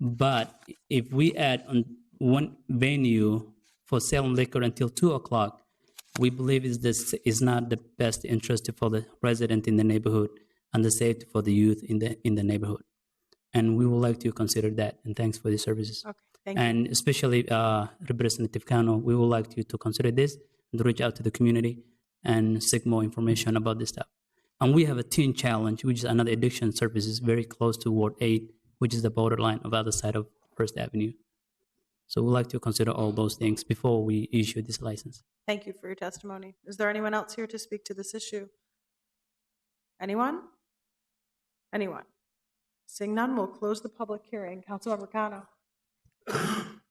But if we add on one venue for selling liquor until 2 o'clock, we believe is not the best interest for the resident in the neighborhood and the safety for the youth in the neighborhood. And we would like to consider that. And thanks for the services. Okay, thank you. And especially Representative Cano, we would like you to consider this and reach out to the community and seek more information about this stuff. And we have a teen challenge, which is another addiction services very close to Ward 8, which is the borderline of the other side of First Avenue. So we'd like to consider all those things before we issue this license. Thank you for your testimony. Is there anyone else here to speak to this issue? Anyone? Anyone? Seeing none, we'll close the public hearing. Councilmember Cano.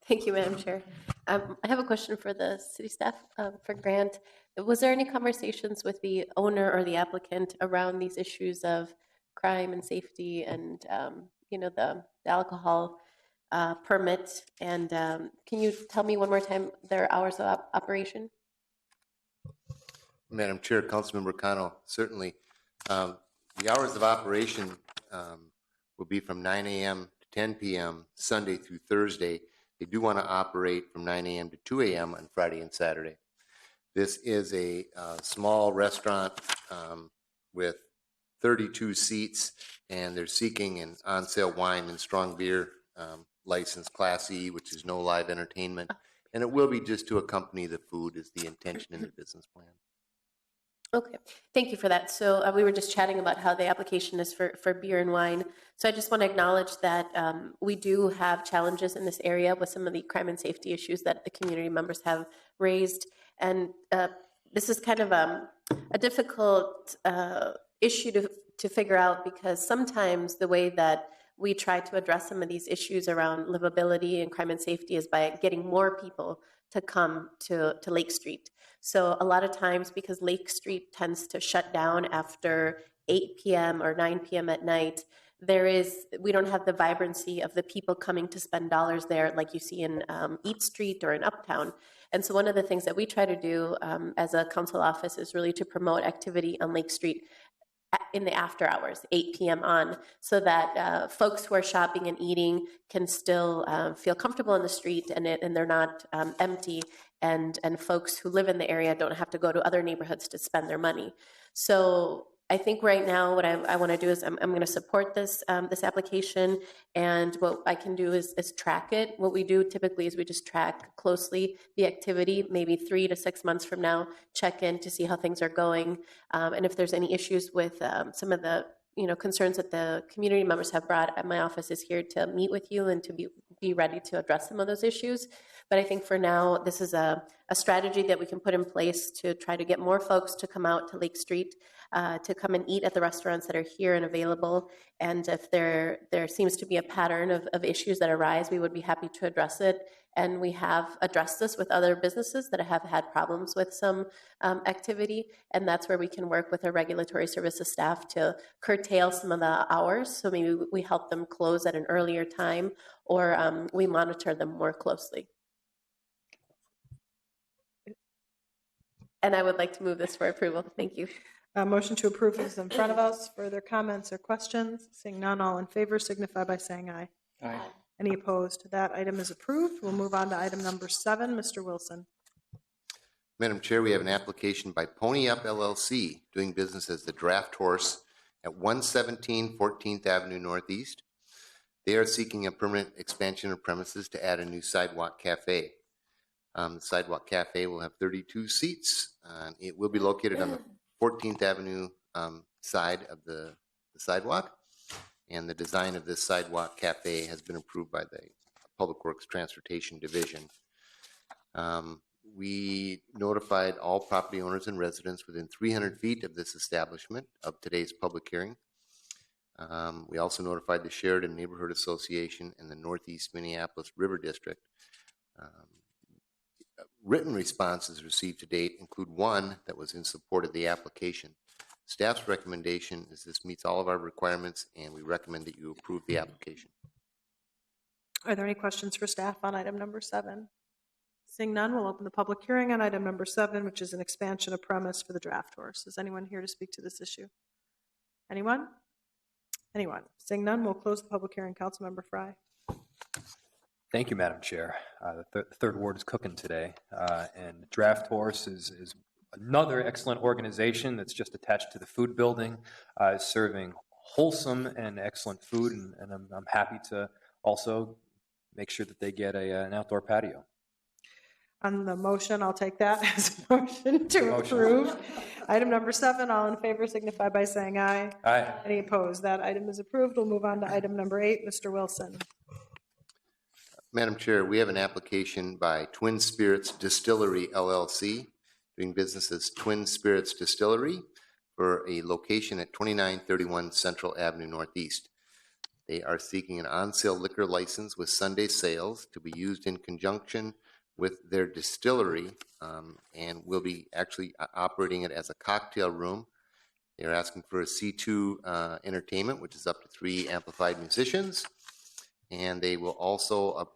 Thank you, Madam Chair. I have a question for the city staff, for Grant. Was there any conversations with the owner or the applicant around these issues of crime and safety and, the alcohol permit? And can you tell me one more time their hours of operation? Madam Chair, Councilmember Cano, certainly. The hours of operation will be from 9 a.m. to 10 p.m. Sunday through Thursday. They do want to operate from 9 a.m. to 2 a.m. on Friday and Saturday. This is a small restaurant with 32 seats, and they're seeking an on-sale wine and strong beer license, Class E, which is no live entertainment. And it will be just to accompany the food is the intention in the business plan. Okay, thank you for that. So we were just chatting about how the application is for beer and wine. So I just want to acknowledge that we do have challenges in this area with some of the crime and safety issues that the community members have raised. And this is kind of a difficult issue to figure out, because sometimes the way that we try to address some of these issues around livability and crime and safety is by getting more people to come to Lake Street. So a lot of times, because Lake Street tends to shut down after 8 p.m. or 9 p.m. at night, we don't have the vibrancy of the people coming to spend dollars there like you see in Eat Street or in Uptown. And so one of the things that we try to do as a council office is really to promote activity on Lake Street in the after hours, 8 p.m. on, so that folks who are shopping and eating can still feel comfortable in the street and they're not empty, and folks who live in the area don't have to go to other neighborhoods to spend their money. So I think right now what I want to do is I'm going to support this application, and what I can do is track it. What we do typically is we just track closely the activity, maybe 3 to 6 months from now, check in to see how things are going, and if there's any issues with some of the concerns that the community members have brought. My office is here to meet with you and to be ready to address some of those issues. But I think for now, this is a strategy that we can put in place to try to get more folks to come out to Lake Street, to come and eat at the restaurants that are here and available. And if there seems to be a pattern of issues that arise, we would be happy to address it. And we have addressed this with other businesses that have had problems with some activity. And that's where we can work with our regulatory services staff to curtail some of the hours. So maybe we help them close at an earlier time, or we monitor them more closely. And I would like to move this for approval. Thank you. Motion to approve is in front of us. Further comments or questions? Seeing none, all in favor signify by saying aye. Aye. Any opposed? That item is approved. We'll move on to item number 7. Mr. Wilson. Madam Chair, we have an application by Pony Up LLC, doing business as the Draft Horse at 117 14th Avenue Northeast. They are seeking a permanent expansion of premises to add a new sidewalk cafe. The sidewalk cafe will have 32 seats. It will be located on the 14th Avenue side of the sidewalk. And the design of this sidewalk cafe has been approved by the Public Works Transportation Division. We notified all property owners and residents within 300 feet of this establishment of today's public hearing. We also notified the Sheridan Neighborhood Association and the Northeast Minneapolis River District. Written responses received to date include one that was in support of the application. Staff's recommendation is this meets all of our requirements, and we recommend that you approve the application. Are there any questions for staff on item number 7? Seeing none, we'll open the public hearing on item number 7, which is an expansion of premise for the Draft Horse. Is anyone here to speak to this issue? Anyone? Anyone? Seeing none, we'll close the public hearing. Councilmember Frye. Thank you, Madam Chair. The Third Ward is cooking today, and Draft Horse is another excellent organization that's just attached to the food building, serving wholesome and excellent food, and I'm happy to also make sure that they get an outdoor patio. On the motion, I'll take that as a motion to approve. Item number 7, all in favor signify by saying aye. Aye. Any opposed? That item is approved. We'll move on to item number 8. Mr. Wilson. Madam Chair, we have an application by Twin Spirits Distillery LLC, doing business as Twin Spirits Distillery, for a location at 2931 Central Avenue Northeast. They are seeking an on-sale liquor license with Sunday sales to be used in conjunction with their distillery, and will be actually operating it as a cocktail room. They're asking for a C2 entertainment, which is up to 3 amplified musicians. And they are also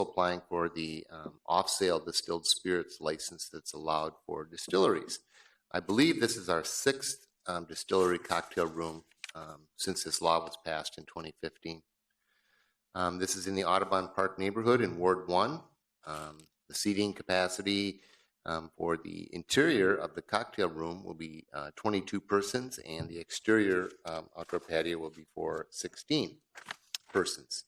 applying for the off-sale distilled spirits license that's allowed for distilleries. I believe this is our 6th distillery cocktail room since this law was passed in 2015. This is in the Audubon Park neighborhood in Ward 1. The seating capacity for the interior of the cocktail room will be 22 persons, and the exterior outdoor patio will be for 16 persons.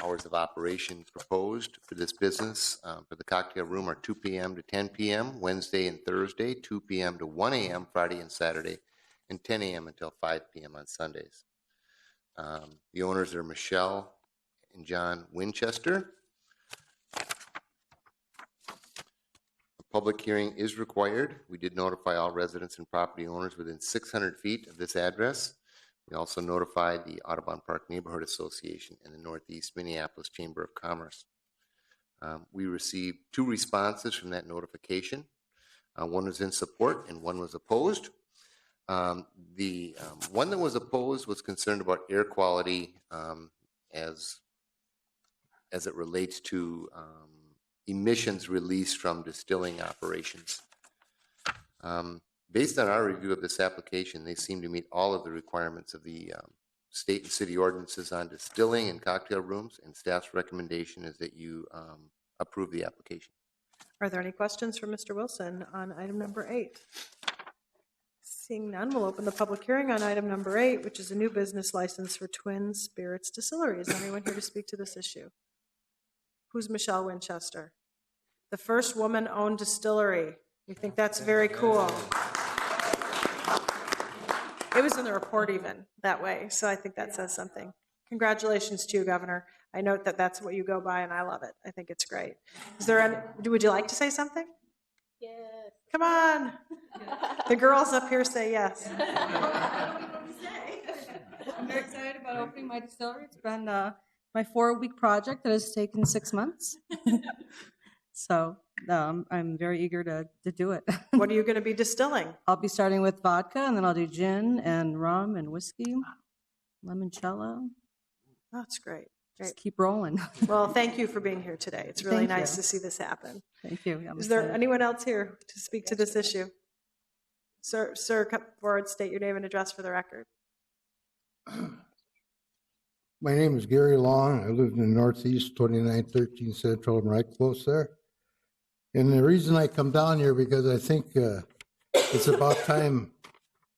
Hours of operation proposed for this business for the cocktail room are 2 p.m. to 10 p.m. Wednesday and Thursday, 2 p.m. to 1 a.m. Friday and Saturday, and 10 a.m. until 5 p.m. on Sundays. The owners are Michelle and John Winchester. A public hearing is required. We did notify all residents and property owners within 600 feet of this address. We also notified the Audubon Park Neighborhood Association and the Northeast Minneapolis Chamber of Commerce. We received 2 responses from that notification. One was in support and one was opposed. The one that was opposed was concerned about air quality as it relates to emissions released from distilling operations. Based on our review of this application, they seem to meet all of the requirements of the state and city ordinances on distilling and cocktail rooms, and staff's recommendation is that you approve the application. Are there any questions for Mr. Wilson on item number 8? Seeing none, we'll open the public hearing on item number 8, which is a new business license for Twin Spirits Distillery. Is anyone here to speak to this issue? Who's Michelle Winchester? The first woman-owned distillery. We think that's very cool. It was in the report even that way, so I think that says something. Congratulations to you, Governor. I note that that's what you go by, and I love it. I think it's great. Is there any, would you like to say something? Yes. Come on. The girls up here say yes. I'm very excited about opening my distillery. It's been my 4-week project that has taken 6 months. So I'm very eager to do it. What are you going to be distilling? I'll be starting with vodka, and then I'll do gin and rum and whiskey, limoncello. That's great. Just keep rolling. Well, thank you for being here today. It's really Thank nice you. to see this happen. Thank you. I'm Is there excited. anyone else here to speak to this issue? Sir, come forward, state your name and address for the record. My name is Gary Long. I live in the Northeast, 2913 Central. I'm right close there. And the reason I come down here because I think it's about time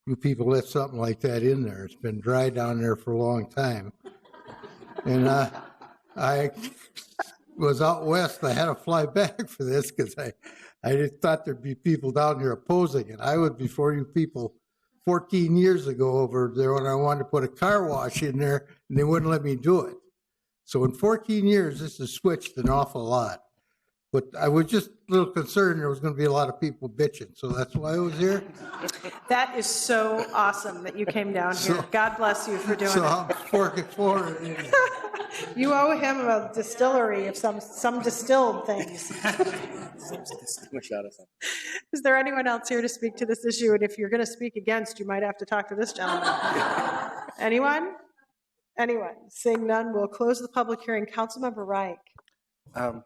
you people let something like that in there. It's been dry down there for a long time. And I was out west. I had to fly back for this because I just thought there'd be people down here opposing it. I was before you people 14 years ago over there when I wanted to put a car wash in there, and they wouldn't let me do it. So in 14 years, this has switched an awful lot. But I was just a little concerned there was going to be a lot of people bitching, so that's why I was here. That is so awesome that you came down here. So- God bless you for doing So it. I'm forking forward. You owe him a distillery of some distilled things. Is there anyone else here to speak to this issue? And if you're going to speak against, you might have to talk to this gentleman. Anyone? Anyone? Seeing none, we'll close the public hearing. Councilmember Reich.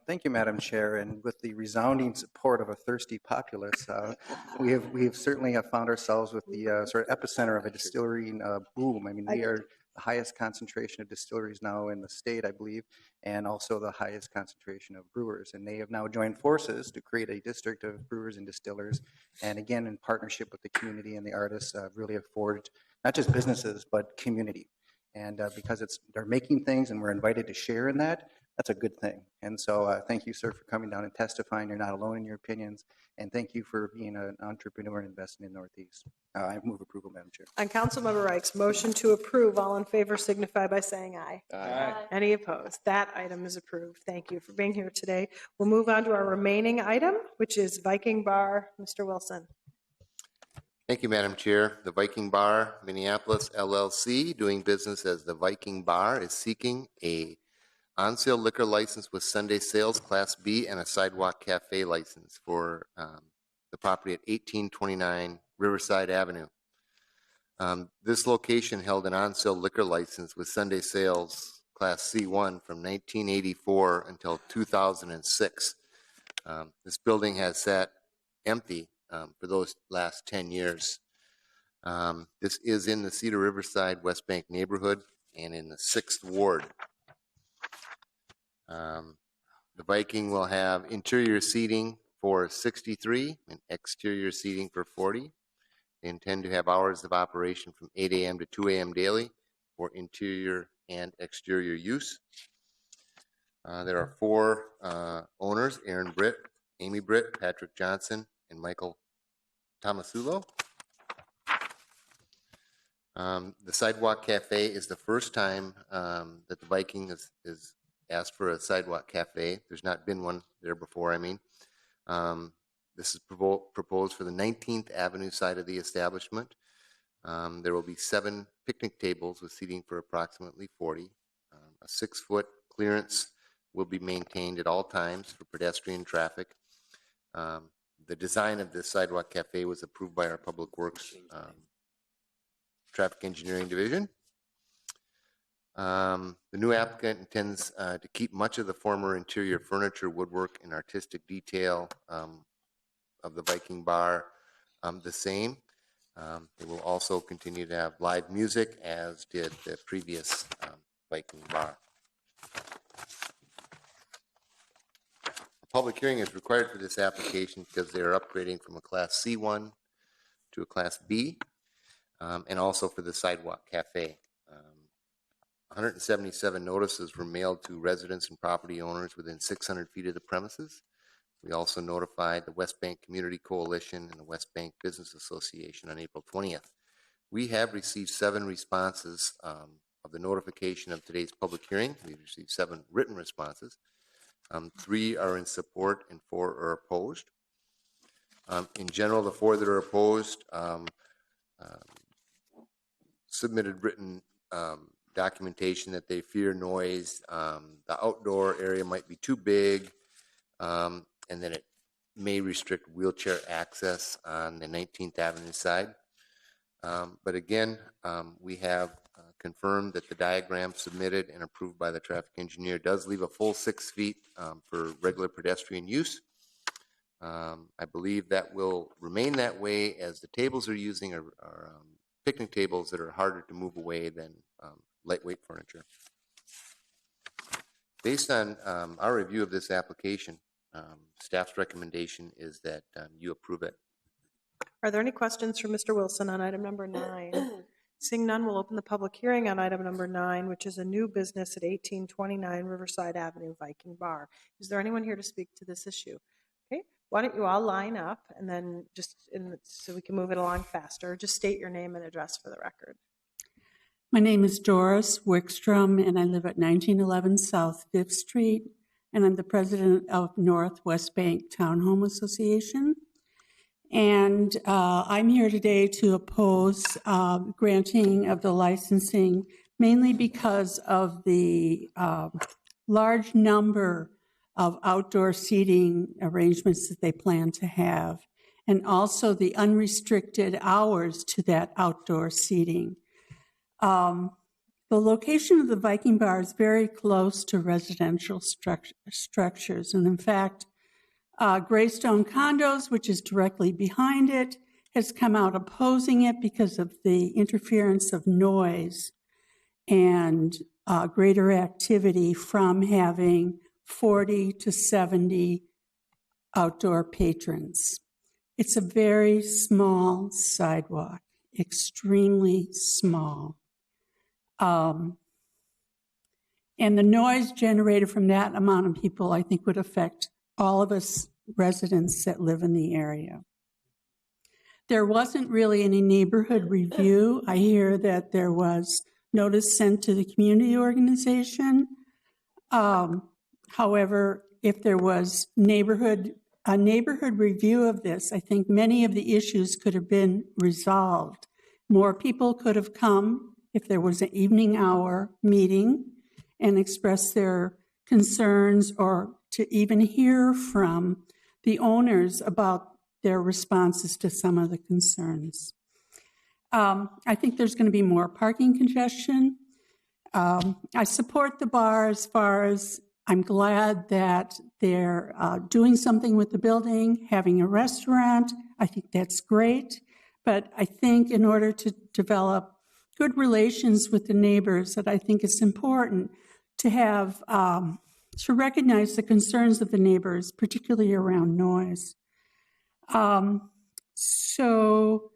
Thank you, Madam Chair. And with the resounding support of a thirsty populace, we have certainly found ourselves with the sort of epicenter of a distillery boom. I mean, we are the highest concentration of distilleries now in the state, I believe, and also the highest concentration of brewers. And they have now joined forces to create a district of brewers and distillers. And again, in partnership with the community and the artists, really have forged not just businesses, but community. And because they're making things and we're invited to share in that, that's a good thing. And so thank you, sir, for coming down and testifying. You're not alone in your opinions. And thank you for being an entrepreneur and investing in Northeast. I move approval, Madam Chair. On Councilmember Reich's motion to approve, all in favor signify by saying aye. Any opposed? That item is approved. Thank you for being here today. We'll move on to our remaining item, which is Viking Bar. Mr. Wilson. Thank you, Madam Chair. The Viking Bar, Minneapolis LLC, doing business as the Viking Bar, is seeking a on-sale liquor license with Sunday sales, Class B, and a sidewalk cafe license for the property at 1829 Riverside Avenue. This location held an on-sale liquor license with Sunday sales, Class C1, from 1984 until 2006. This building has sat empty for those last 10 years. This is in the Cedar Riverside West Bank neighborhood and in the 6th Ward. The Viking will have interior seating for 63 and exterior seating for 40. They intend to have hours of operation from 8 a.m. to 2 a.m. daily for interior and exterior use. There are 4 owners, Aaron Britt, Amy Britt, Patrick Johnson, and Michael Tomasulo. The Sidewalk Cafe is the first time that the Viking is asked for a sidewalk cafe. There's not been one there before, This is proposed for the 19th Avenue side of the establishment. There will be 7 picnic tables with seating for approximately 40. A 6-foot clearance will be maintained at all times for pedestrian traffic. The design of this sidewalk cafe was approved by our Public Works Traffic Engineering Division. The new applicant intends to keep much of the former interior furniture, woodwork, and artistic detail of the Viking Bar the same. They will also continue to have live music, as did the previous Viking Bar. A public hearing is required for this application because they are upgrading from a Class C1 to a Class B, and also for the Sidewalk Cafe. 177 notices were mailed to residents and property owners within 600 feet of the premises. We also notified the West Bank Community Coalition and the West Bank Business Association on April 20th. We have received 7 responses of the notification of today's public hearing. We've received 7 written responses. 3 are in support and 4 are opposed. In general, the 4 that are opposed submitted written documentation that they fear noise, the outdoor area might be too big, and that it may restrict wheelchair access on the 19th Avenue side. But again, we have confirmed that the diagram submitted and approved by the traffic engineer does leave a full 6 feet for regular pedestrian use. I believe that will remain that way, as the tables they're using are picnic tables that are harder to move away than lightweight furniture. Based on our review of this application, staff's recommendation is that you approve it. Are there any questions for Mr. Wilson on item number 9? Seeing none, we'll open the public hearing on item number 9, which is a new business at 1829 Riverside Avenue, Viking Bar. Is there anyone here to speak to this issue? Okay, why don't you all line up, and then so we can move it along faster, just state your name and address for the record. My name is Doris Wickstrom, and I live at 1911 South 5th Street, and I'm the president of Northwest Bank Townhome Association. And I'm here today to oppose granting of the licensing, mainly because of the large number of outdoor seating arrangements that they plan to have, and also the unrestricted hours to that outdoor seating. The location of the Viking Bar is very close to residential structures. And in fact, Greystone Condos, which is directly behind it, has come out opposing it because of the interference of noise. and greater activity from having 40 to 70 outdoor patrons. It's a very small sidewalk, extremely small. And the noise generated from that amount of people, I think, would affect all of us residents that live in the area. There wasn't really any neighborhood review. I hear that there was notice sent to the community organization. However, if there was a neighborhood review of this, I think many of the issues could have been resolved. More people could have come if there was an evening hour meeting and express their concerns, or to even hear from the owners about their responses to some of the concerns. I think there's going to be more parking congestion. I support the bar as far as I'm glad that they're doing something with the building, having a restaurant. I think that's great. But I think in order to develop good relations with the neighbors, that I think it's important to have, to recognize the concerns of the neighbors, particularly around noise. So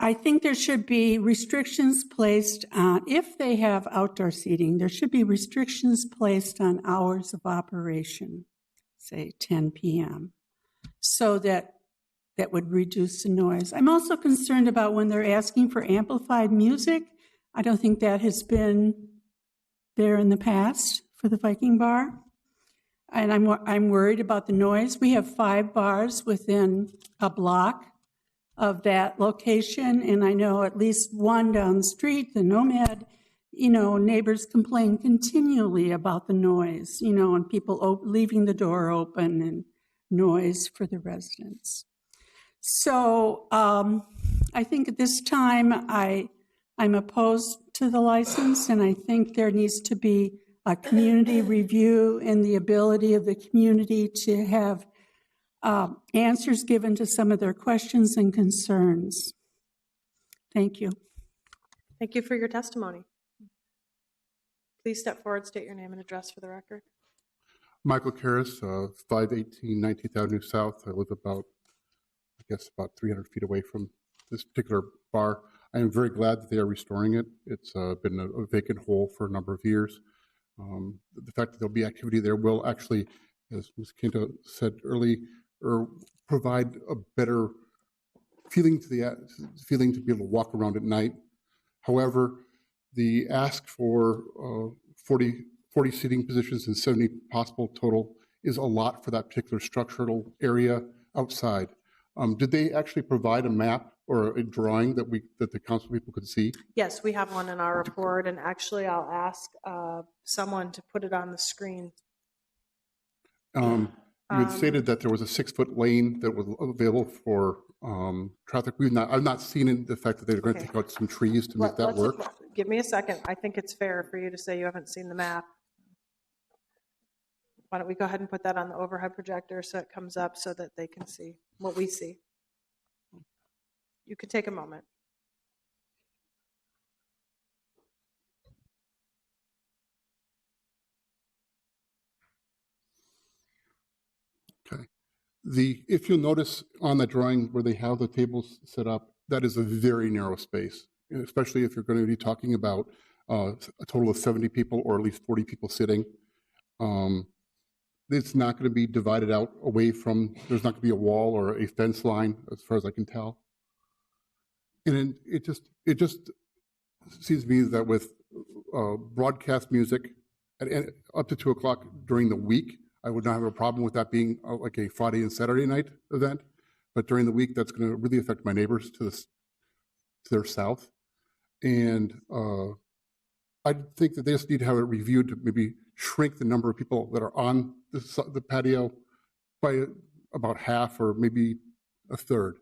I think there should be restrictions placed on, if they have outdoor seating, there should be restrictions placed on hours of operation, say 10 p.m., so that would reduce the noise. I'm also concerned about when they're asking for amplified music. I don't think that has been there in the past for the Viking Bar. And I'm worried about the noise. We have 5 bars within a block of that location, and I know at least one down the street, the Nomad, neighbors complain continually about the noise, and people leaving the door open and noise for the residents. So I think at this time I'm opposed to the license, and I think there needs to be a community review and the ability of the community to have answers given to some of their questions and concerns. Thank you. Thank you for your testimony. Please step forward, state your name and address for the record. Michael Karras, 518 19th Avenue South. I live about 300 feet away from this particular bar. I am very glad that they are restoring it. It's been a vacant hole for a number of years. The fact that there'll be activity there will actually, as Ms. Quinto said earlier, provide a better feeling to be able to walk around at night. However, the ask for 40 seating positions and 70 possible total is a lot for that particular structural area outside. Did they actually provide a map or a drawing that the council people could see? Yes, we have one in our report, and actually I'll ask someone to put it on the screen. You had stated that there was a 6-foot lane that was available for traffic. I've not seen the fact that they're going to take out some trees to make that work. Give me a second. I think it's fair for you to say you haven't seen the map. Why don't we go ahead and put that on the overhead projector so it comes up so that they can see what we see. You could take a moment. Okay. If you'll notice on the drawing where they have the tables set up, that is a very narrow space, especially if you're going to be talking about a total of 70 people or at least 40 people sitting. It's not going to be divided out away from, there's not going to be a wall or a fence line as far as I can tell. And it just seems to me that with broadcast music up to 2 o'clock during the week, I would not have a problem with that being like a Friday and Saturday night event. But during the week, that's going to really affect my neighbors to their south. And I think that they just need to have it reviewed to maybe shrink the number of people that are on the patio by about half or maybe a third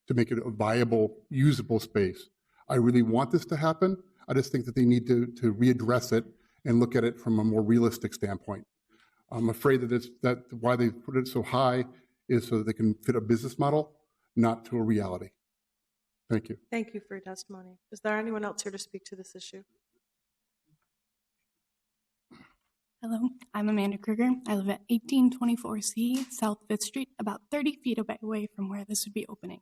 to make it a viable, usable space. I really want this to happen. I just think that they need to readdress it and look at it from a more realistic standpoint. I'm afraid that why they put it so high is so that they can fit a business model, not to a reality. Thank you. Thank you for your testimony. Is there anyone else here to speak to this issue? Hello, I'm Amanda Kruger. I live at 1824C South 5th Street, about 30 feet away from where this would be opening.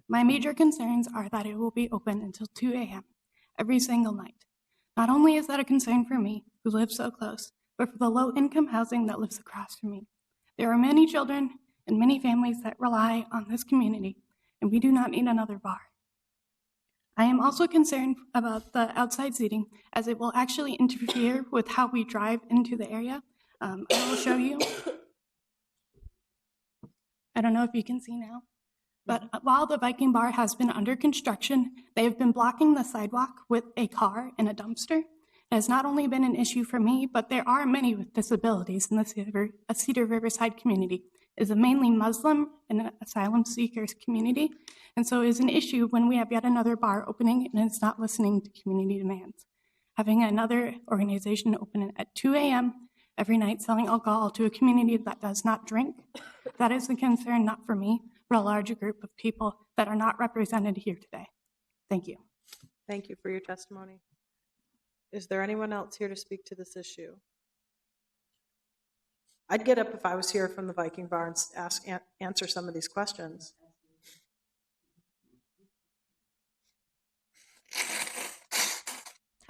My major concerns are that it will be open until 2 a.m. every single night. Not only is that a concern for me, who lives so close, but for the low-income housing that lives across from me. There are many children and many families that rely on this community, and we do not need another bar. I am also concerned about the outside seating, as it will actually interfere with how we drive into the area. I will show you. I don't know if you can see now, but while the Viking Bar has been under construction, they have been blocking the sidewalk with a car and a dumpster. It has not only been an issue for me, but there are many with disabilities in the Cedar Riverside community. It is a mainly Muslim and asylum seekers community, and so it is an issue when we have yet another bar opening and it's not listening to community demands. Having another organization open at 2 a.m. every night selling alcohol to a community that does not drink, that is a concern not for me, but a larger group of people that are not represented here today. Thank you. Thank you for your testimony. Is there anyone else here to speak to this issue? I'd get up if I was here from the Viking Bar and answer some of these questions.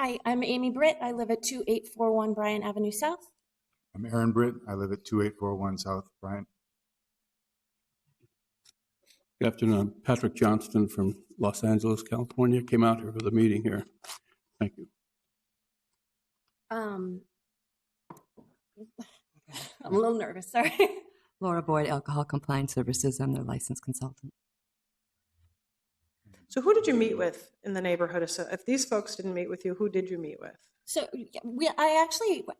Hi, I'm Amy Britt. I live at 2841 Bryan Avenue South. I'm Aaron Britt. I live at 2841 South Bryant. Good afternoon. I'm Patrick Johnston from Los Angeles, California. Came out here for the meeting here. Thank you. I'm a little nervous, sorry. Laura Boyd, Alcohol Compliance Services. I'm their licensed consultant. So who did you meet with in the neighborhood? So if these folks didn't meet with you, who did you meet with? So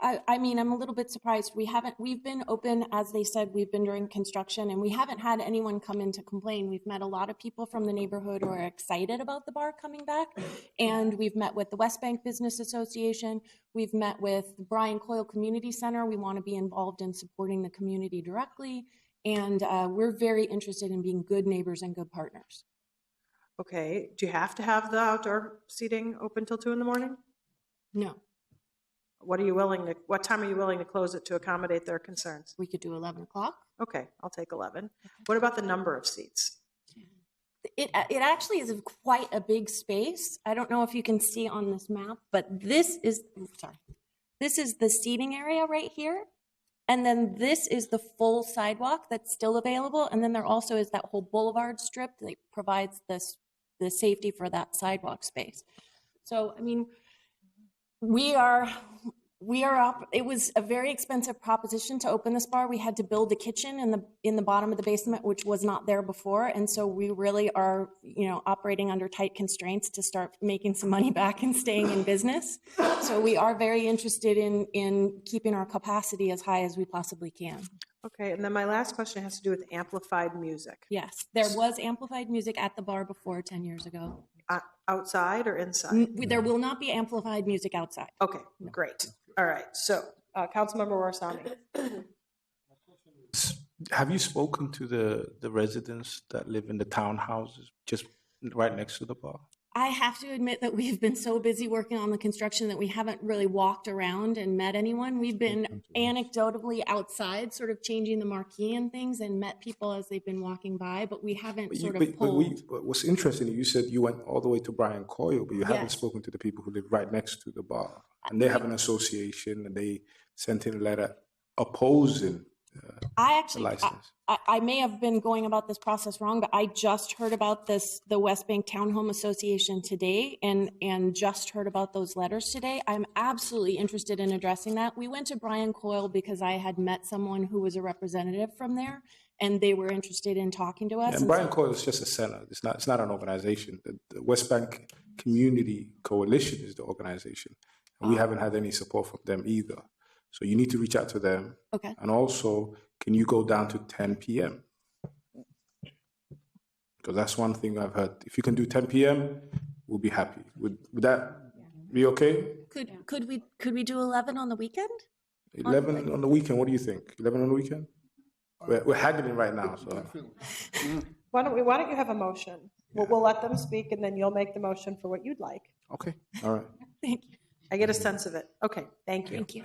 I mean, I'm a little bit surprised. We've been open, as they said, we've been during construction, and we haven't had anyone come in to complain. We've met a lot of people from the neighborhood who are excited about the bar coming back, and we've met with the West Bank Business Association. We've met with the Brian Coyle Community Center. We want to be involved in supporting the community directly, and we're very interested in being good neighbors and good partners. Okay, do you have to have the outdoor seating open till 2 in the morning? No. What time are you willing to close it to accommodate their concerns? We could do 11 o'clock. Okay, I'll take 11. What about the number of seats? It actually is quite a big space. I don't know if you can see on this map, but this is the seating area right here. And then this is the full sidewalk that's still available. And then there also is that whole boulevard strip that provides the safety for that sidewalk space. So, I mean, it was a very expensive proposition to open this bar. We had to build a kitchen in the bottom of the basement, which was not there before. And so we really are, operating under tight constraints to start making some money back and staying in business. So we are very interested in keeping our capacity as high as we possibly can. Okay, and then my last question has to do with amplified music. Yes, there was amplified music at the bar before 10 years ago. Outside or inside? There will not be amplified music outside. Okay, great. All right, so Councilmember Orsani. Have you spoken to the residents that live in the townhouses just right next to the bar? I have to admit that we've been so busy working on the construction that we haven't really walked around and met anyone. We've been anecdotally outside, sort of changing the marquee and things, and met people as they've been walking by, but we haven't pulled. But what's interesting, you said you went all the way to Brian Coyle, but you haven't spoken to the people who live right next to the bar. And they have an association, and they sent in a letter opposing the license. I may have been going about this process wrong, but I just heard about the West Bank Townhome Association today and just heard about those letters today. I'm absolutely interested in addressing that. We went to Brian Coyle because I had met someone who was a representative from there, and they were interested in talking to us. And Brian Coyle is just a center. It's not an organization. The West Bank Community Coalition is the organization. And we haven't had any support from them either. So you need to reach out to them. Okay. And also, can you go down to 10 p.m.? Because that's one thing I've heard. If you can do 10 p.m., we'll be happy. Would that be okay? Could we do 11 on the weekend? 11 on the weekend. What do you think? 11 on the weekend? We're haggling right now. So Why don't you have a motion? We'll let them speak, and then you'll make the motion for what you'd like. Okay. All right. Thank you. I get a sense of it. Okay. Thank you. Thank you.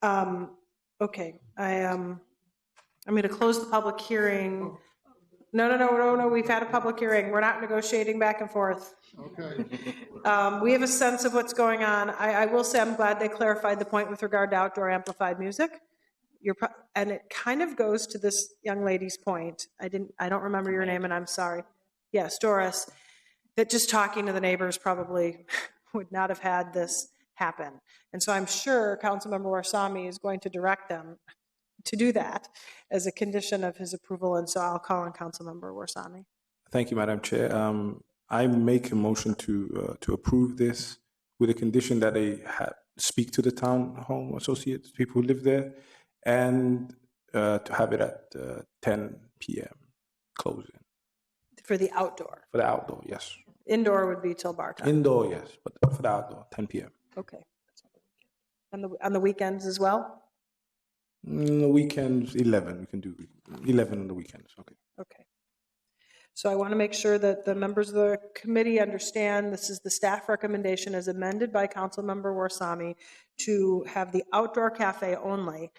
Okay, I'm going to close the public hearing. No, we've had a public hearing. We're not negotiating back and forth. Okay. We have a sense of what's going on. I will say I'm glad they clarified the point with regard to outdoor amplified music. And it kind of goes to this young lady's point. I don't remember your name, and I'm sorry. Yes, Doris, that just talking to the neighbors probably would not have had this happen. And so I'm sure Councilmember Warsame is going to direct them to do that as a condition of his approval. And so I'll call on Councilmember Warsame. Thank you, Madam Chair. I make a motion to approve this with a condition that they speak to the townhome associates, people who live there, and to have it at 10 p.m. closing. For the outdoor? For the outdoor, yes. Indoor would be till bar time? Indoor, yes, but for the outdoor, 10 p.m. Okay. On the weekends as well? The weekends, 11. We can do 11 on the weekends. Okay. Okay. So I want to make sure that the members of the committee understand this is the staff recommendation as amended by Councilmember Warsame to have the outdoor cafe only,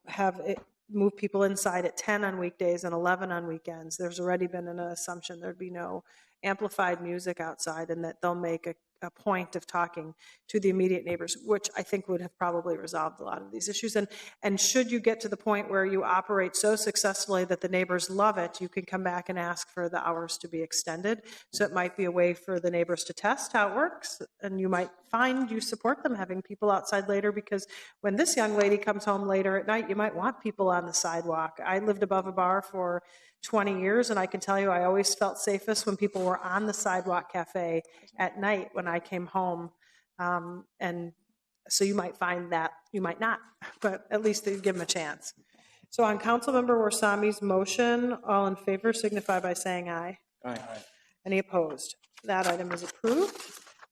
have it move people inside at 10 on weekdays and 11 on weekends. There's already been an assumption there'd be no amplified music outside and that they'll make a point of talking to the immediate neighbors, which I think would have probably resolved a lot of these issues. And should you get to the point where you operate so successfully that the neighbors love it, you can come back and ask for the hours to be extended. So it might be a way for the neighbors to test how it works, and you might find you support them having people outside later, because when this young lady comes home later at night, you might want people on the sidewalk. I lived above a bar for 20 years, and I can tell you I always felt safest when people were on the sidewalk cafe at night when I came home. And so you might find that, you might not, but at least you give them a chance. So on Councilmember Warsame's motion, all in favor signify by saying aye. Aye. Any opposed? That item is approved.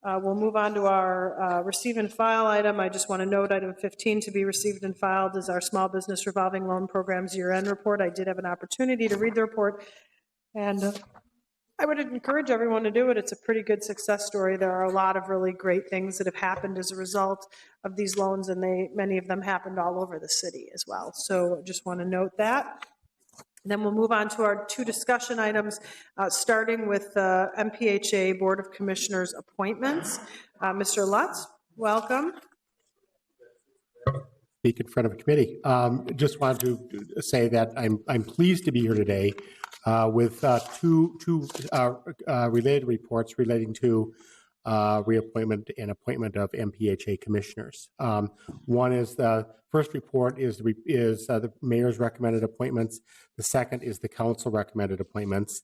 We'll move on to our receive and file item. I just want to note item 15 to be received and filed is our Small Business Revolving Loan Program's year-end report. I did have an opportunity to read the report, and I would encourage everyone to do it. It's a pretty good success story. There are a lot of really great things that have happened as a result of these loans, and many of them happened all over the city as well. So I just want to note that. Then we'll move on to our two discussion items, starting with MPHA Board of Commissioners appointments. Mr. Lutz, welcome. Speak in front of a committee. Just wanted to say that I'm pleased to be here today with two related reports relating to reappointment and appointment of MPHA commissioners. One is the first report is the mayor's recommended appointments. The second is the council recommended appointments.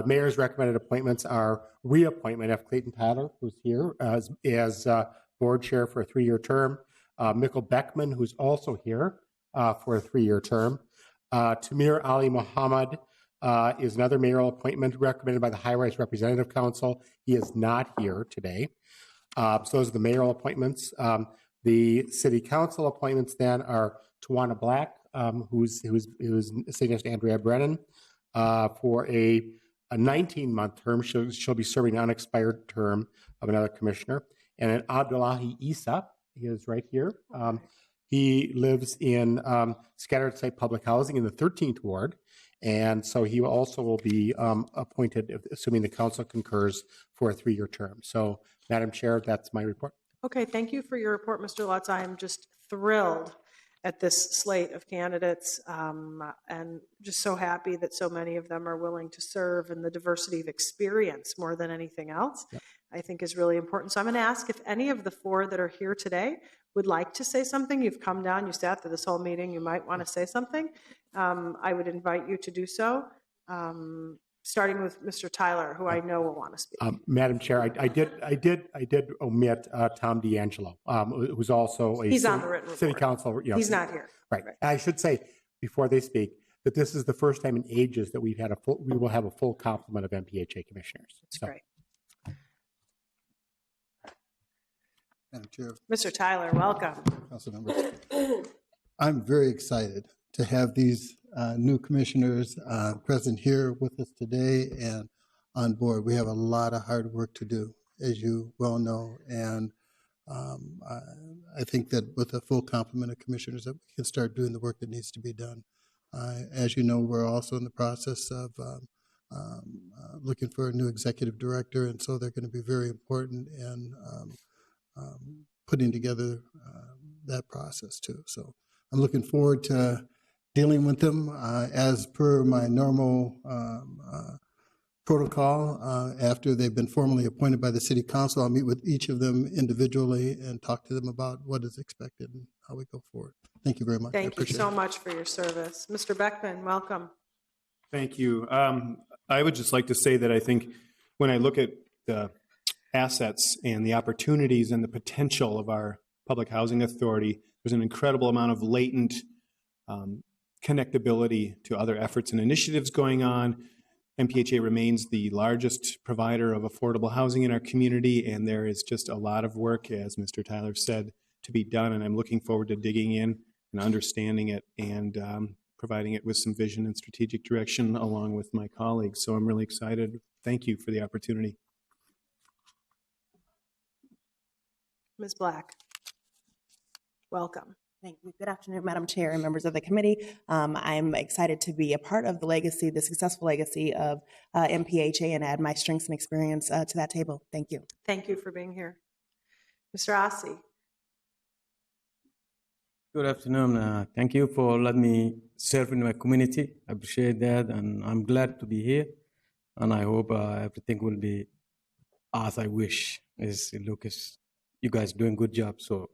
Mayor's recommended appointments are reappointment of Clayton Tyler, who's here as board chair for a 3-year term. Mikkel Beckman, who's also here for a 3-year term. Tamir Ali Muhammad is another mayoral appointment recommended by the High Rise Representative Council. He is not here today. So those are the mayoral appointments. The city council appointments then are Tawana Black, who's sitting next to Andrea Brennan, for a 19-month term. She'll be serving an unexpired term of another commissioner. And then Abdullahi Isa, he is right here. He lives in scattered site public housing in the 13th ward. And so he also will be appointed, assuming the council concurs, for a 3-year term. So, Madam Chair, that's my report. Okay, thank you for your report, Mr. Lutz. I am just thrilled at this slate of candidates and just so happy that so many of them are willing to serve, and the diversity of experience more than anything else, yep, I think is really important. So I'm going to ask if any of the 4 that are here today would like to say something. You've come down, you sat through this whole meeting, you might want to say something. I would invite you to do so, starting with Mr. Tyler, who I know will want to speak. Madam Chair, I did omit Tom D'Angelo, who's also He's on the written city report. Council. He's not here. Right. I should say before they speak that this is the first time in ages that we will have a full complement of MPHA commissioners. That's great. Madam Chair. Mr. Tyler, welcome. Council members. I'm very excited to have these new commissioners present here with us today and on board. We have a lot of hard work to do, as you well know, and I think that with a full complement of commissioners, that we can start doing the work that needs to be done. As you know, we're also in the process of looking for a new executive director, and so they're going to be very important in putting together that process too. So I'm looking forward to dealing with them as per my normal protocol. After they've been formally appointed by the city council, I'll meet with each of them individually and talk to them about what is expected and how we go forward. Thank you very much. Thank you so much for your service. Mr. Beckman, welcome. Thank you. I would just like to say that I think when I look at the assets and the opportunities and the potential of our public housing authority, there's an incredible amount of latent connectability to other efforts and initiatives going on. MPHA remains the largest provider of affordable housing in our community, and there is just a lot of work, as Mr. Tyler said, to be done, and I'm looking forward to digging in and understanding it and providing it with some vision and strategic direction along with my colleagues. So I'm really excited. Thank you for the opportunity. Ms. Black, welcome. Thank you. Good afternoon, Madam Chair and members of the committee. I'm excited to be a part of the legacy, the successful legacy of MPHA, and add my strengths and experience to that table. Thank you. Thank you for being here. Mr. Ossie. Good afternoon. Thank you for letting me serve in my community. I appreciate that, and I'm glad to be here. And I hope everything will be as I wish. Lucas, you guys doing a good job, so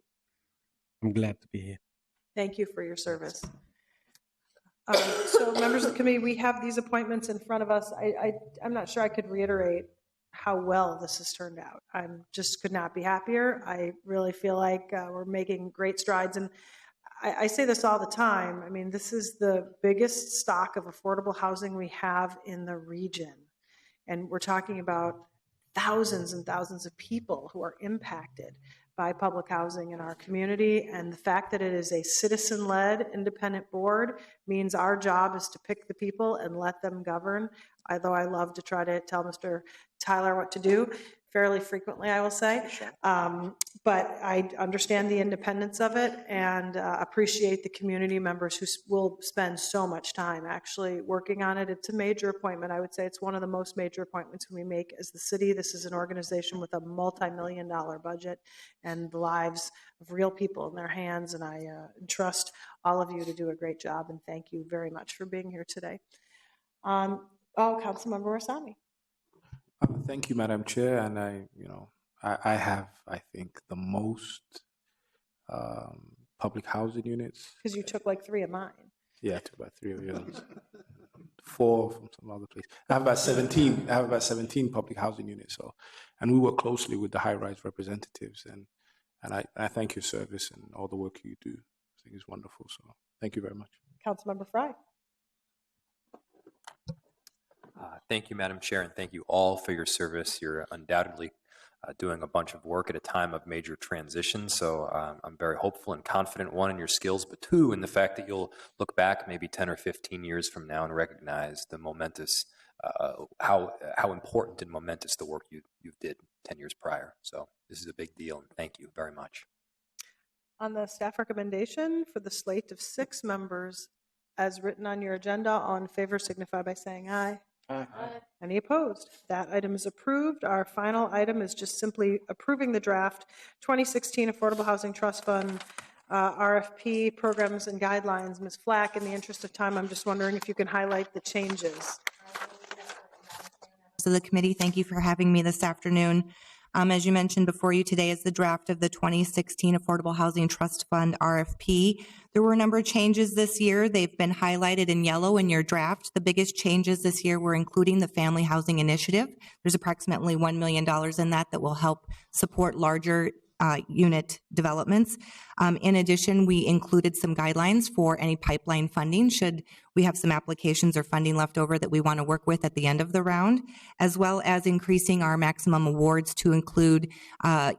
I'm glad to be here. Thank you for your service. So members of the committee, we have these appointments in front of us. I'm not sure I could reiterate how well this has turned out. I just could not be happier. I really feel like we're making great strides. And I say this all the time. I mean, this is the biggest stock of affordable housing we have in the region. And we're talking about thousands and thousands of people who are impacted by public housing in our community. And the fact that it is a citizen-led independent board means our job is to pick the people and let them govern. Although I love to try to tell Mr. Tyler what to do fairly frequently, I will say. But I understand the independence of it and appreciate the community members who will spend so much time actually working on it. It's a major appointment. I would say it's one of the most major appointments we make as the city. This is an organization with a multi-million-dollar budget and the lives of real people in their hands. And I trust all of you to do a great job. And thank you very much for being here today. Councilmember Warsame. Thank you, Madam Chair. And I have, I think, the most public housing units. Because you took like 3 of mine. Yeah, I took about 3 of yours. 4 from some other place. I have about 17. I have about 17 public housing units. So, and we work closely with the high-rise representatives. And I thank your service and all the work you do. I think it's wonderful. So, thank you very much. Councilmember Fry. Thank you, Madam Chair, and thank you all for your service. You're undoubtedly doing a bunch of work at a time of major transition, so I'm very hopeful and confident, one, in your skills, but two, in the fact that you'll look back maybe 10 or 15 years from now and recognize the momentous, how important and momentous the work you did 10 years prior. So this is a big deal, and thank you very much. On the staff recommendation for the slate of 6 members, as written on your agenda, all in favor signify by saying aye. Aye. Any opposed? That item is approved. Our final item is just simply approving the draft 2016 Affordable Housing Trust Fund RFP programs and guidelines. Ms. Flack, in the interest of time, I'm just wondering if you can highlight the changes. So the committee, thank you for having me this afternoon. As you mentioned, before you today is the draft of the 2016 Affordable Housing Trust Fund RFP. There were a number of changes this year. They've been highlighted in yellow in your draft. The biggest changes this year were including the Family Housing Initiative. There's approximately $1 million in that will help support larger unit developments. In addition, we included some guidelines for any pipeline funding should we have some applications or funding left over that we want to work with at the end of the round, as well as increasing our maximum awards to include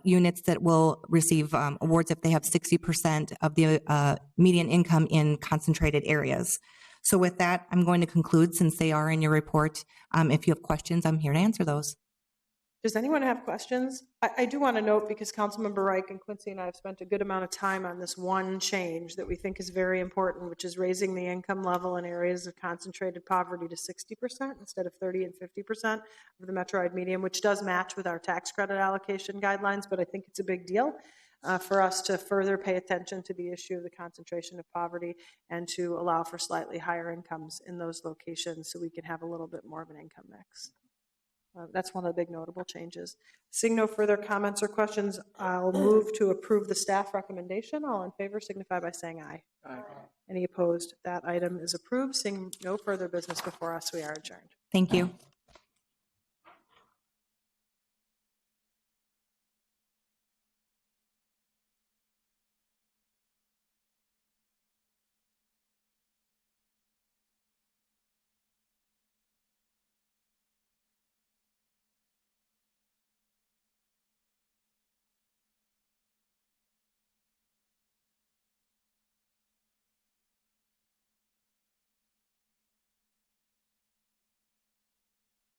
units that will receive awards if they have 60% of the median income in concentrated areas. So with that, I'm going to conclude since they are in your report. If you have questions, I'm here to answer those. Does anyone have questions? I do want to note, because Councilmember Reich and Quincy and I have spent a good amount of time on this one change that we think is very important, which is raising the income level in areas of concentrated poverty to 60% instead of 30 and 50% of the Metroid median, which does match with our tax credit allocation guidelines, but I think it's a big deal for us to further pay attention to the issue of the concentration of poverty and to allow for slightly higher incomes in those locations so we can have a little bit more of an income mix. That's one of the big notable changes. Seeing no further comments or questions, I'll move to approve the staff recommendation. All in favor signify by saying aye. Aye. Any opposed? That item is approved. Seeing no further business before us, we are adjourned. Thank you.